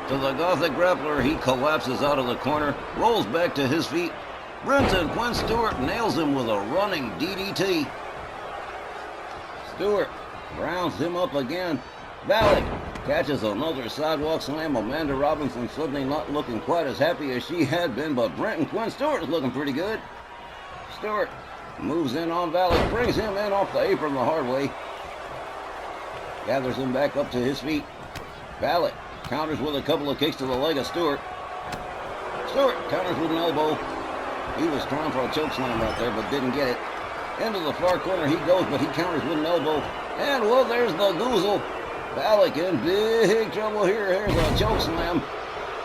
to the Gothic grappler. He collapses out of the corner, rolls back to his feet. Brenton Quinn Stewart nails him with a running DDT. Stewart rounds him up again. Valak catches another sidewalk slam. Amanda Robinson suddenly not looking quite as happy as she had been, but Brenton Quinn Stewart is looking pretty good. Stewart moves in on Valak, brings him in off the apron the hard way. Gathers him back up to his feet. Valak counters with a couple of kicks to the leg of Stewart. Stewart counters with an elbow. He was trying for a chokeslam right there, but didn't get it. Into the far corner he goes, but he counters with an elbow. And well, there's the goozle. Valak in big trouble here. Here's a chokeslam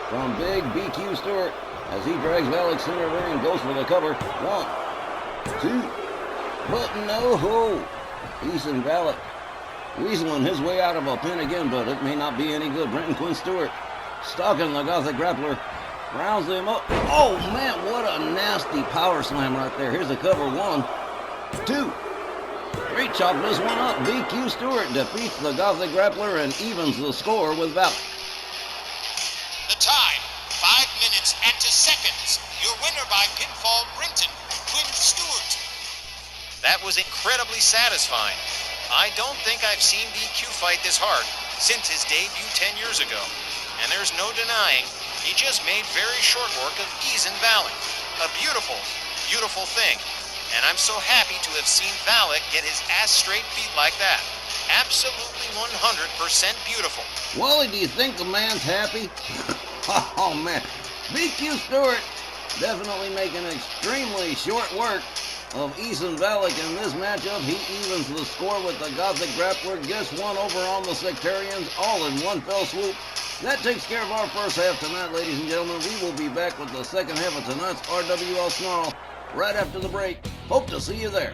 from Big BQ Stewart as he drags Valak center ring and goes for the cover. 1, 2, but no. Ethan Valak weaseling his way out of a pin again, but it may not be any good. Brenton Quinn Stewart stalking the Gothic grappler, rounds him up. Oh man, what a nasty power slam right there. Here's the cover. 1, 2, 3. Chop this one up. BQ Stewart defeats the Gothic grappler and evens the score with Valak. The time, 5 minutes and 2 seconds. Your winner by pinfall, Brenton Quinn Stewart. That was incredibly satisfying. I don't think I've seen BQ fight this hard since his debut 10 years ago. And there's no denying, he just made very short work of Ethan Valak. A beautiful, beautiful thing. And I'm so happy to have seen Valak get his ass straight beat like that. Absolutely 100% beautiful. Wally, do you think the man's happy? Oh man, BQ Stewart definitely making extremely short work of Ethan Valak in this matchup. He evens the score with the Gothic grappler, gets one over on the Sectarians, all in one fell swoop. That takes care of our first half tonight, ladies and gentlemen. We will be back with the second half of tonight's RWL Snarl right after the break. Hope to see you there.